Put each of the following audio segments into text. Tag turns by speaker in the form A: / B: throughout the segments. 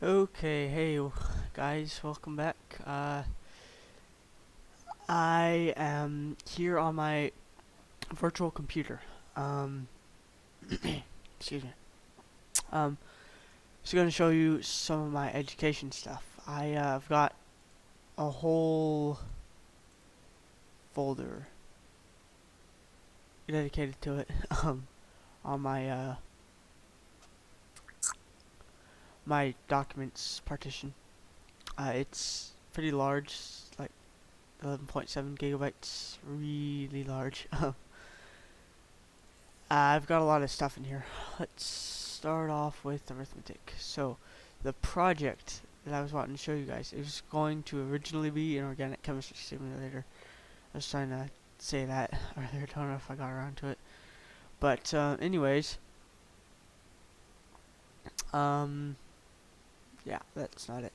A: Okay, hey guys, welcome back. I am here on my virtual computer. Um, excuse me. Um, just gonna show you some of my education stuff. I've got a whole folder dedicated to it. On my documents partition. It's pretty large, like 11.7 gigabytes, really large. I've got a lot of stuff in here. Let's start off with arithmetic. So, the project that I was wanting to show you guys is going to originally be an organic chemistry simulator. I was trying to say that earlier, don't know if I got around to it. But, anyways, um, yeah, that's not it.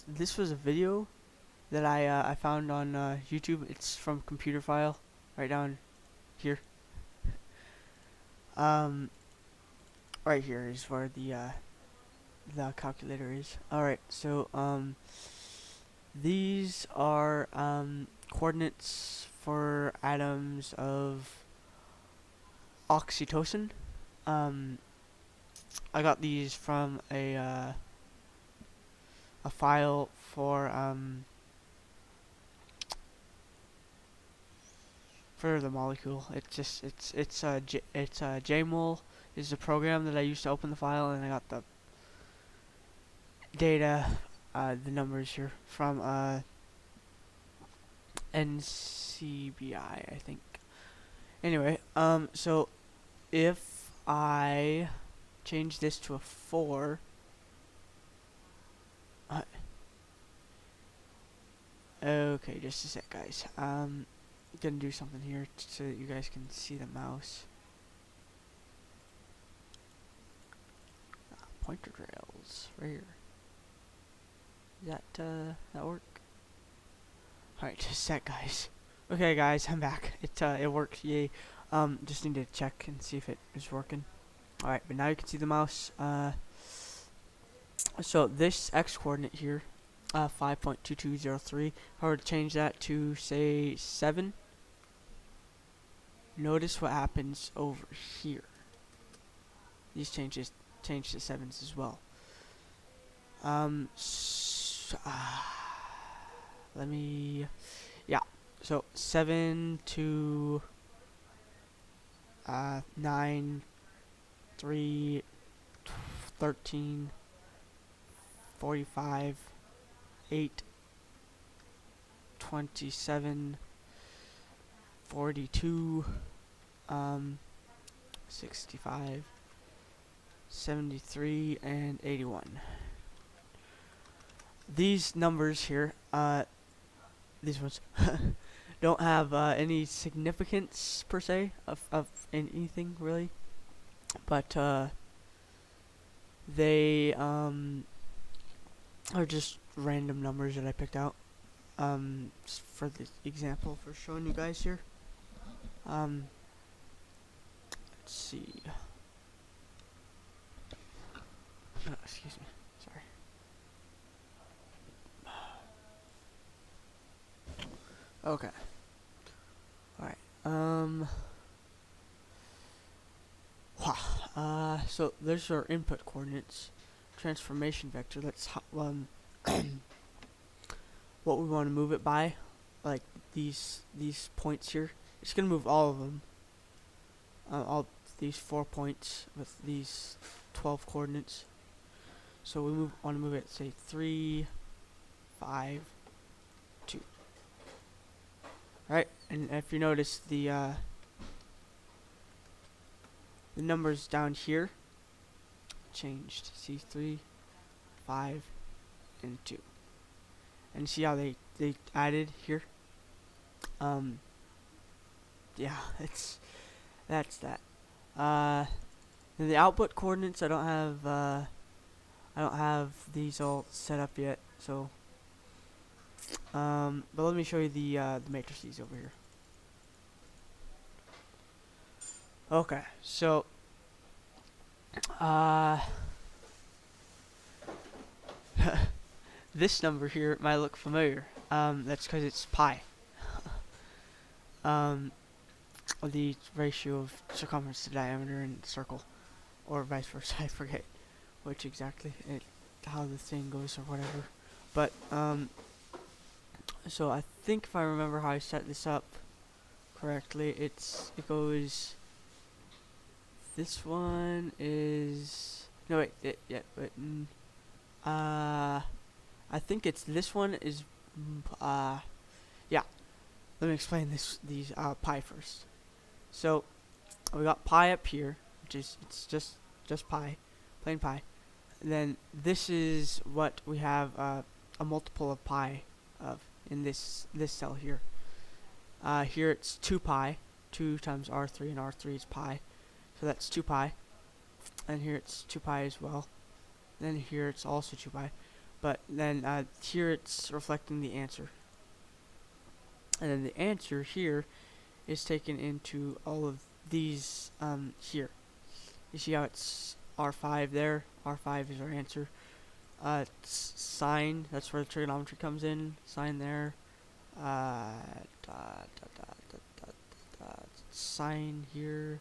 A: This was a video that I found on YouTube. It's from Computer File, right down here. Um, right here is where the calculator is. Alright, so these are coordinates for atoms of oxytocin. Um, I got these from a file for the molecule. It's JMOL is the program that I used to open the file, and I got the data, the numbers here from NCBI, I think. Anyway, so if I change this to a 4, okay, just a sec, guys. Gonna do something here so that you guys can see the mouse. Pointer trails, right here. Does that work? Alright, just a sec, guys. Okay, guys, I'm back. It works, yay. Just need to check and see if it is working. Alright, but now you can see the mouse. So this x coordinate here, 5.2203, if I were to change that to, say, 7, notice what happens over here. These change to 7s as well. Let me, yeah, so 7 to 9, 3, 13, 45, 8, 27, 42, 65, 73, and 81. These numbers here, these ones, don't have any significance per se of anything really, but they are just random numbers that I picked out for the example for showing you guys here. Let's see. Excuse me. Sorry. Okay. Alright. So there's our input coordinates. Transformation vector. That's what we want to move it by. Like these points here. It's gonna move all of them. All these 4 points with these 12 coordinates. So we want to move it, say 3, 5, 2. Right, and if you notice the numbers down here changed. See 3, 5, and 2. And see how they added here. Yeah, that's that. And the output coordinates I don't have these all set up yet, so but let me show you the matrices over here. Okay, so Uh, this number here might look familiar. That's because it's pi. Um, the ratio of circumference to diameter in a circle, or vice versa. I forget which exactly how the thing goes or whatever. But so I think if I remember how I set this up correctly, it goes. This one is no wait I think it's this one is yeah. Let me explain these pi first. So we got pi up here, which is it's just pi, plain pi. And then this is what we have a multiple of pi of in this cell here. Here it's 2 pi, 2 times r3, and r3 is pi, so that's 2 pi. And here it's 2 pi as well. And then here it's also 2 pi, but then here it's reflecting the answer. And then the answer here is taken into all of these here. You see how it's R5 there? R5 is our answer. Sine, that's where the trigonometry comes in. Sine there. Sine here.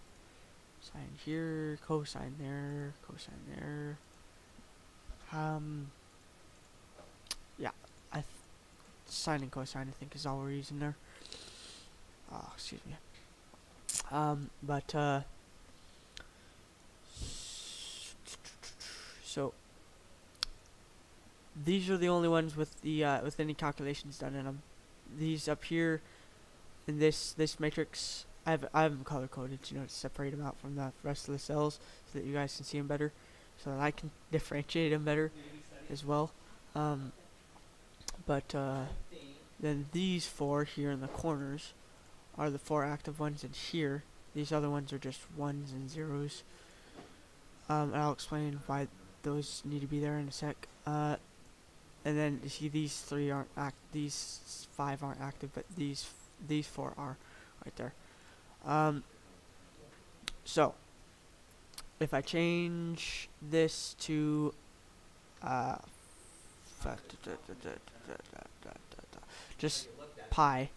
A: Sine here. Cosine there. Cosine there. Yeah. Sine and cosine, I think, is all we're using there. Excuse me. So these are the only ones with the with any calculations done in them. These up here in this matrix, I have them color coded, you know, to separate them out from the rest of the cells so that you guys can see them better, so that I can differentiate them better as well. Then these 4 here in the corners are the 4 active ones, and here these other ones are just 1s and 0s. And I'll explain why those need to be there in a sec. And then you see these 3 aren't these 5 aren't active, but these 4 are right there. So if I change this to just pi,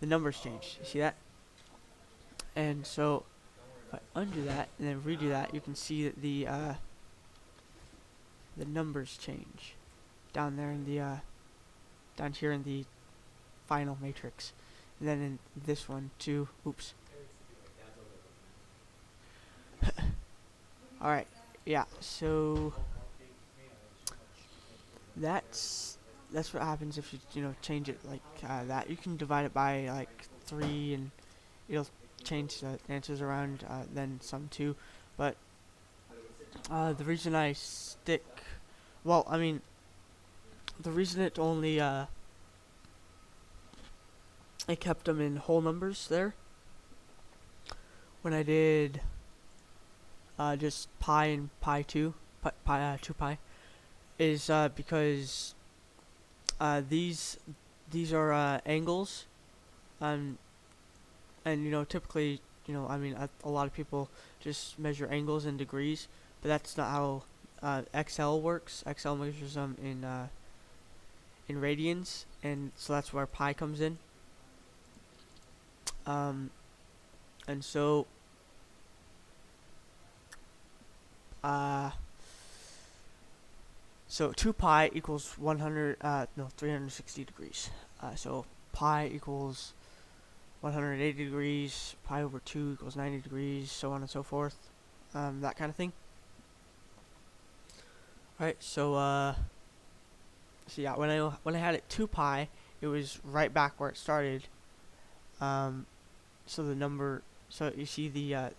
A: the numbers change. You see that? And so if I undo that and then redo that, you can see that the numbers change down there in the down here in the final matrix, and then in this one too. Oops. All right. Yeah. So that's what happens if you change it like that. You can divide it by like 3 and it'll change the answers around, then some too. But the reason I stick, well, I mean, the reason it only I kept them in whole numbers there when I did just pi and pi 2 pi is because these are angles, and typically, I mean, a lot of people just measure angles in degrees, but that's not how Excel works. Excel measures them in radians, and so that's where pi comes in. And so so 2 pi equals 360 degrees. So pi equals 180 degrees, pi over 2 equals 90 degrees, so on and so forth, that kind of thing. Alright, so yeah, when I had it 2 pi, it was right back where it started. So the number, so you see the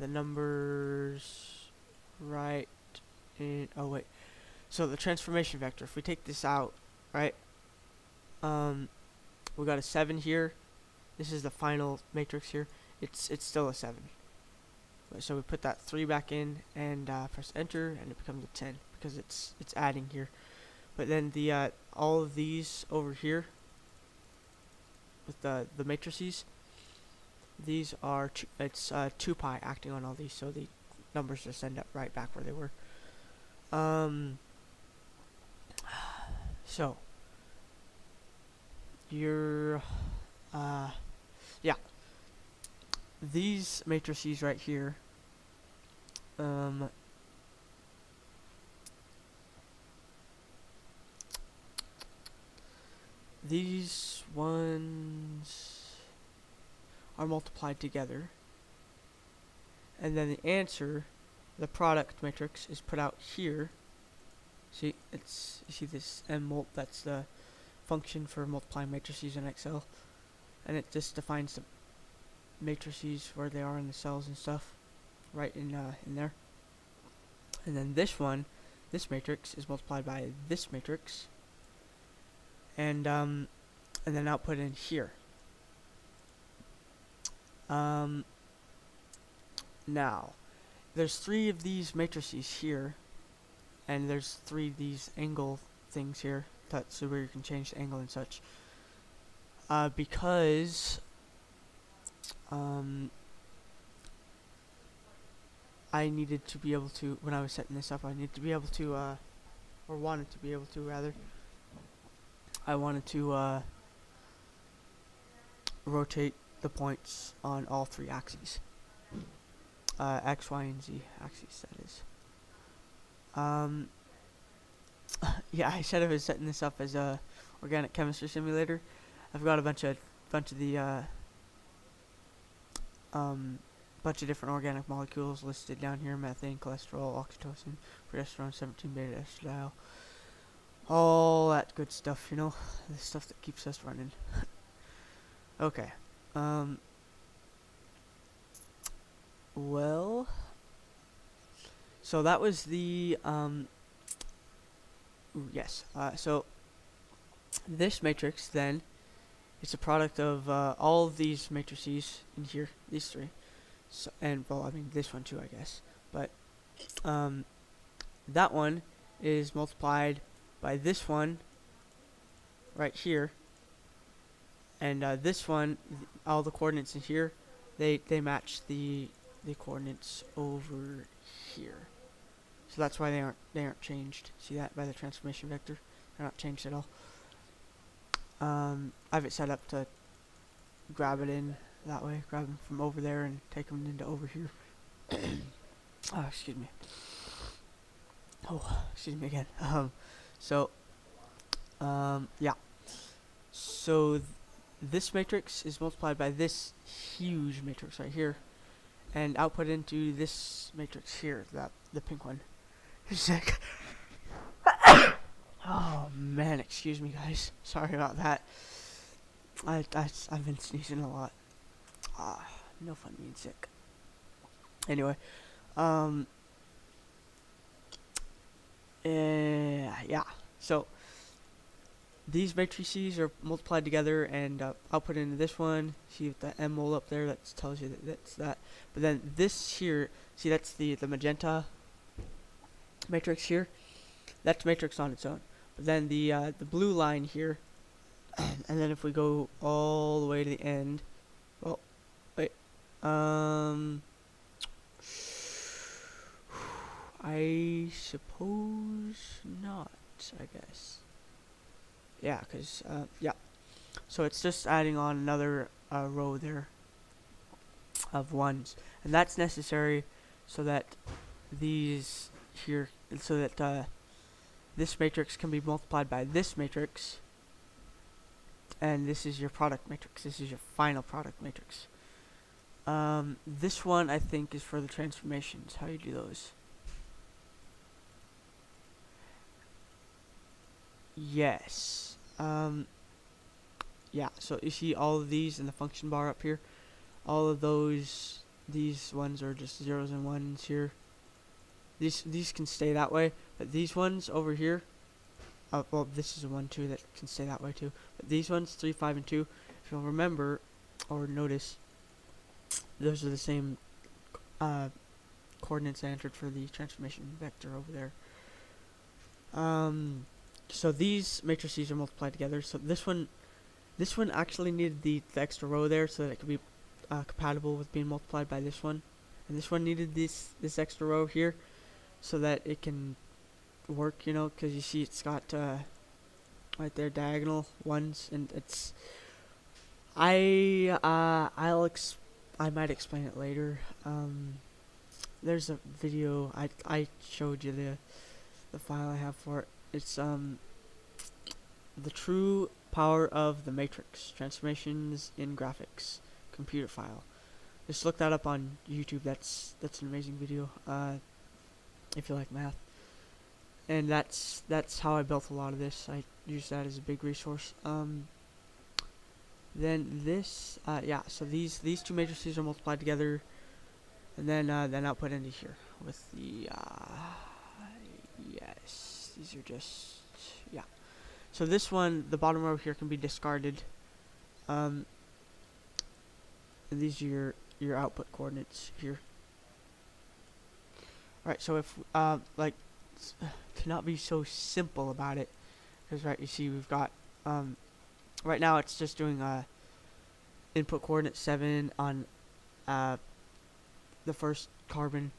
A: numbers right in, oh wait, so the transformation vector, if we take this out, right, we got a 7 here. This is the final matrix here. It's still a 7. So we put that 3 back in and press enter, and it becomes a 10 because it's adding here. But then the all of these over here with the matrices, these are it's 2 pi acting on all these, so the numbers just end up right back where they were. So your yeah, these matrices right here, these ones are multiplied together, and then the answer, the product matrix, is put out here. See, you see this mmult, that's the function for multiplying matrices in Excel, and it just defines the matrices where they are in the cells and stuff, right in there. And then this one, this matrix, is multiplied by this matrix, and then output in here. Now, there's 3 of these matrices here, and there's 3 of these angle things here. That's where you can change the angle and such. Because I needed to be able to, when I was setting this up, I needed to be able to, or wanted to be able to rather, I wanted to rotate the points on all 3 axes. X, Y, and Z axes, that is. Yeah, I said I was setting this up as a organic chemistry simulator. I've got a bunch of the bunch of different organic molecules listed down here: methane, cholesterol, oxytocin, progesterone, 17-beta estradiol, all that good stuff, you know, the stuff that keeps us running. Okay. Well, so that was the yes. So this matrix then is a product of all of these matrices in here, these 3. So, and well, I mean this one too, I guess. But that one is multiplied by this one right here, and this one, all the coordinates in here, they match the coordinates over here. So that's why they aren't changed. See that by the transformation vector? They're not changed at all. I have it set up to grab it in that way, grab them from over there and take them into over here. Oh, excuse me. Oh, excuse me again. Yeah. So this matrix is multiplied by this huge matrix right here, and output into this matrix here, the pink one. Sick. Oh man, excuse me guys. Sorry about that. I've been sneezing a lot. No fun being sick. Anyway, yeah. So these matrices are multiplied together and output into this one. See the mmol up there? That tells you that that's that. But then this here, see that's the magenta matrix here. That's matrix on its own. But then the blue line here, and then if we go all the way to the end, well, wait, I suppose not, I guess. Yeah, because, yeah. So it's just adding on another row there of 1s. And that's necessary so that these here, so that this matrix can be multiplied by this matrix. And this is your product matrix. This is your final product matrix. This one, I think, is for the transformations. How you do those. Yes. Yeah, so you see all of these in the function bar up here. All of those, these ones are just 0s and 1s here. These can stay that way, but these ones over here, well, this is a 1, 2 that can stay that way too. But these ones, 3, 5, and 2, if you'll remember or notice, those are the same coordinates I entered for the transformation vector over there. So these matrices are multiplied together. So this one actually needed the extra row there so that it could be compatible with being multiplied by this one, and this one needed this extra row here so that it can work, you know, because you see it's got right there diagonal ones, and it's I might explain it later. There's a video I showed you the file I have for it. It's the true power of the matrix transformations in graphics computer file. Just look that up on YouTube. That's an amazing video. If you like math, and that's how I built a lot of this. I use that as a big resource. Then this, yeah. So these two matrices are multiplied together, and then output into here with the yes. These are just yeah. So this one, the bottom row here can be discarded. And these are your output coordinates here. Alright, so if like to not be so simple about it, because right, you see we've got right now it's just doing input coordinate 7 on the first carbon,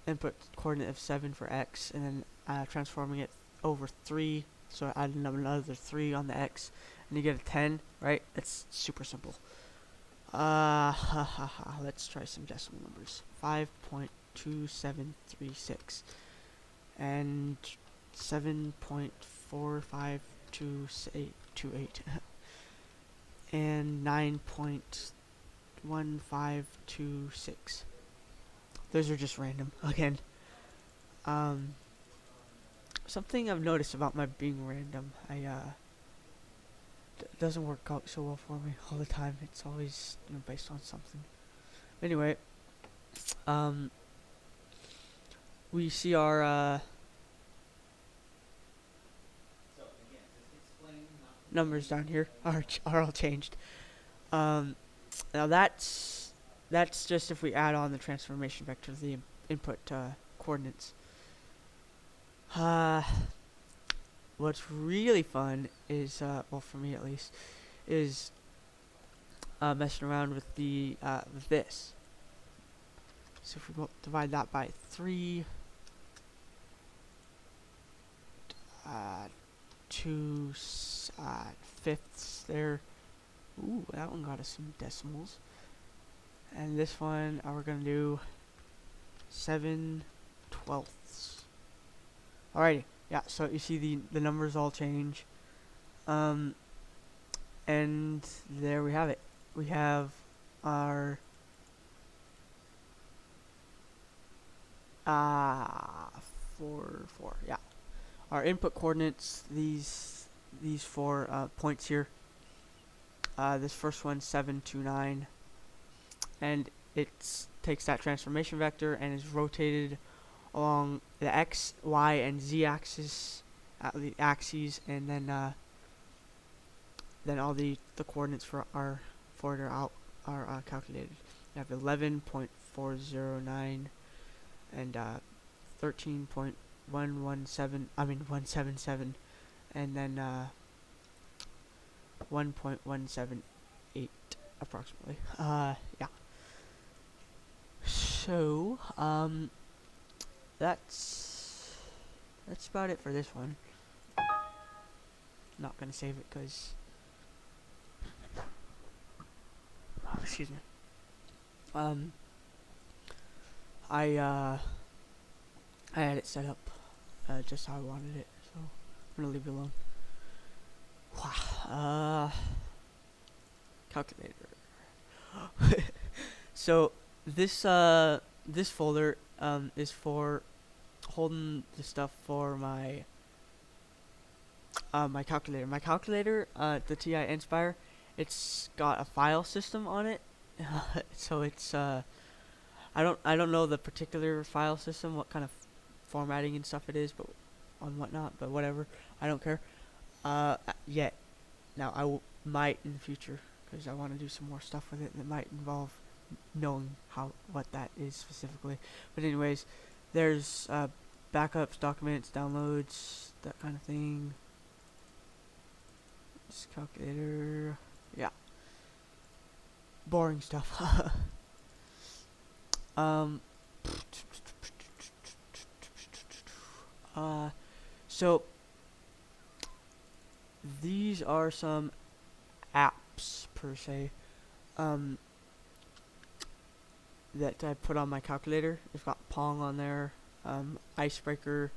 A: input coordinate of 7 for x, and then transforming it over 3, so adding another 3 on the x, and you get a 10, right? It's super simple. Let's try some decimal numbers. 5.2736 and 7.4528 and 9.1526. Those are just random again. Something I've noticed about my being random, doesn't work out so well for me all the time. It's always, you know, based on something. Anyway, we see our numbers down here are all changed. Now that's just if we add on the transformation vector to the input coordinates. What's really fun is, well, for me at least, is messing around with the with this. So if we divide that by 3, 2 fifths there. Ooh, that one got us some decimals. And this one, we're gonna do 7 twelfths. Alrighty. Yeah, so you see the numbers all change. And there we have it. We have our 4, yeah. Our input coordinates, these 4 points here. This first one, 7, 2, 9. And it takes that transformation vector and is rotated along the x, y, and z axis, the axes, and then all the coordinates for it are calculated. We have 11.409 and 177, and then 1.178 approximately. Yeah. So that's about it for this one. Not gonna save it because excuse me. I had it set up just how I wanted it, so I'm gonna leave it alone. Wow. Calculator. So this folder is for holding the stuff for my my calculator. My calculator, the TI Nspire, it's got a file system on it. So it's I don't know the particular file system, what kind of formatting and stuff it is, but on whatnot, but whatever, I don't care yet. Now I might in the future, because I want to do some more stuff with it that might involve knowing what that is specifically. But anyways, there's backups, documents, downloads, that kind of thing. This calculator, yeah. boring stuff. um, uh, so these are some apps per se. Um, that I put on my calculator. It's got Pong on there, Icebreaker.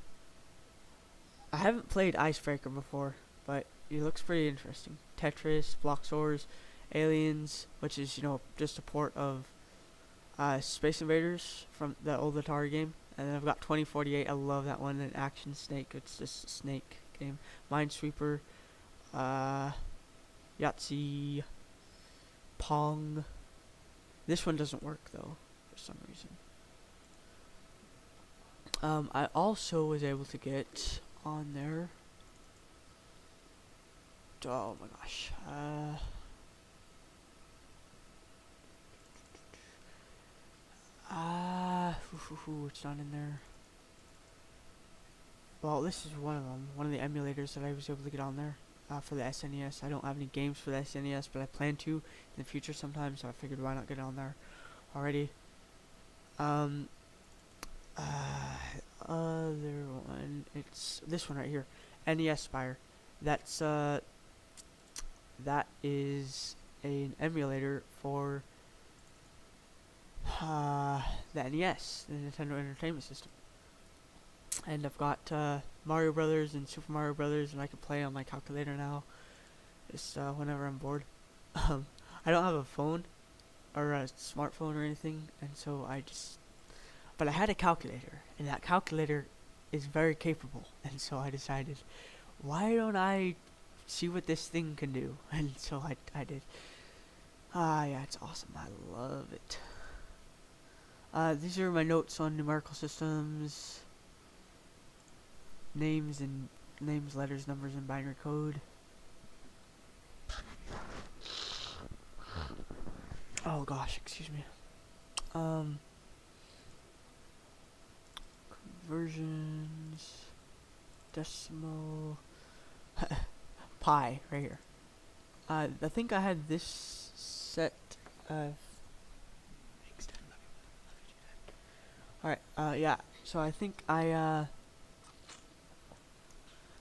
A: I haven't played Icebreaker before, but it looks pretty interesting. Tetris, Bloxors, Aliens, which is, you know, just a port of Space Invaders from the old Atari game. And then I've got 2048. I love that one. And Action Snake. It's just a snake game. Minesweeper, Yahtzee, Pong. This one doesn't work though, for some reason. I also was able to get on there. Oh my gosh. It's not in there. Well, this is one of them. One of the emulators that I was able to get on there for the SNES. I don't have any games for the SNES, but I plan to in the future sometime. So I figured why not get on there already. Other one. It's this one right here. NES Spire. That's that is an emulator for the NES, the Nintendo Entertainment System. And I've got Mario Brothers and Super Mario Brothers, and I can play on my calculator now. Just whenever I'm bored. I don't have a phone or a smartphone or anything, and so but I had a calculator, and that calculator is very capable, and so I decided, why don't I see what this thing can do? And so I did. Yeah, it's awesome. I love it. These are my notes on numerical systems. Names, letters, numbers, and binary code. Oh gosh, excuse me. Conversions, decimal, pi, right here. I think I had this set. Alright, yeah. So I think I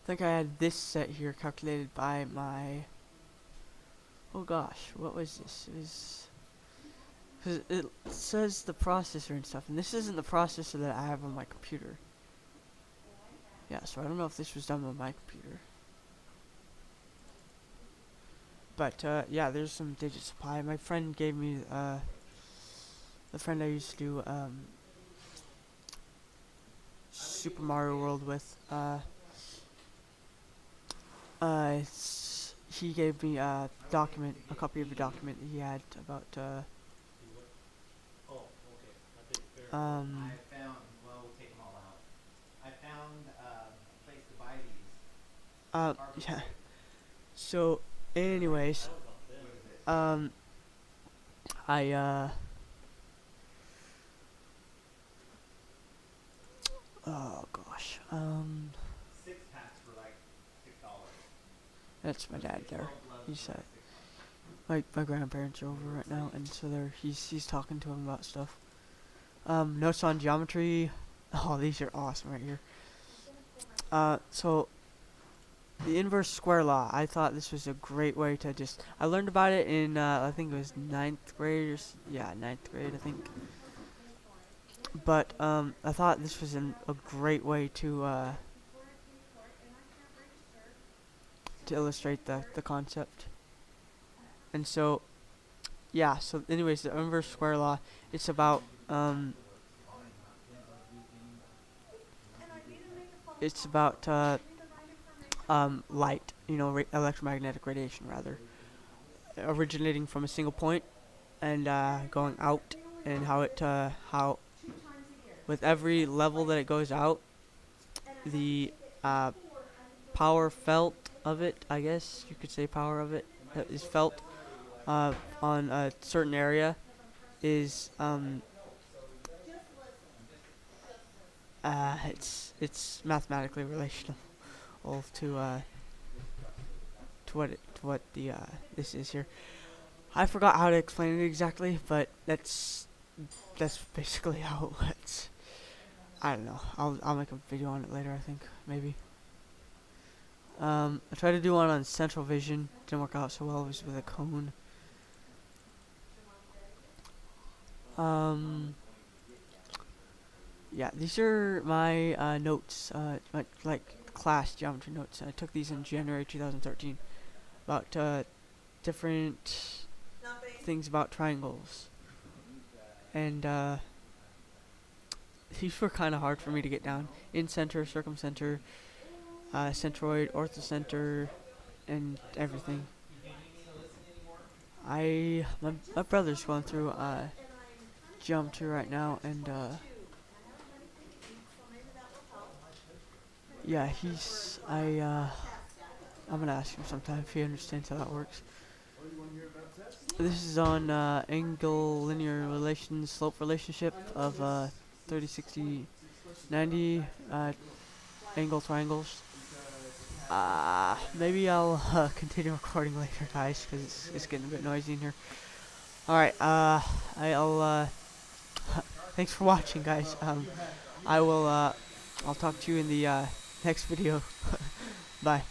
A: had this set here calculated by my. Oh gosh, what was this? It was. Because it says the processor and stuff, and this isn't the processor that I have on my computer. Yeah, so I don't know if this was done on my computer. But, yeah, there's some digits of pi. My friend gave me, the friend I used to do, Super Mario World with, he gave me a document, a copy of a document that he had about,
B: I found, well, we'll take them all out. I found a place to buy these.
A: yeah. So, anyways,
B: What is it?
A: Oh gosh,
B: 6 packs for like $6.
A: that's my dad there.
B: 12 gloves
A: He's
B: for
A: my grandparents are over right now, and so he's talking to him about stuff. Notes on geometry. Oh, these are awesome right here. So the inverse square law. I thought this was a great way to just. I learned about it in I think it was ninth grade ninth grade I think. But I thought this was a great way to illustrate the concept. And so, yeah. So, anyways, the inverse square law. It's about light. You know, electromagnetic radiation rather, originating from a single point and going out, and how with every level that it goes out, the power felt of it, I guess you could say power of it that is felt on a certain area is it's mathematically relational to what the this is here. I forgot how to explain it exactly, but that's basically how it works. I don't know. I'll make a video on it later. I think maybe. I tried to do one on Central Vision. Didn't work out so well. It was with a cone. Yeah, these are my notes. My like class geometry notes. I took these in January 2013 about different things about triangles, and these were kind of hard for me to get down. Incenter, circumcenter, centroid, orthocenter, and everything. My brother's going through geometry right now, and yeah, I'm gonna ask him sometime if he understands how that works. This is on angle linear relations slope relationship of 30, 60, 90 angle triangles. Maybe I'll continue recording later, guys, because it's getting a bit noisy in here. Alright, I'll thanks for watching, guys. I'll talk to you in the next video. Bye.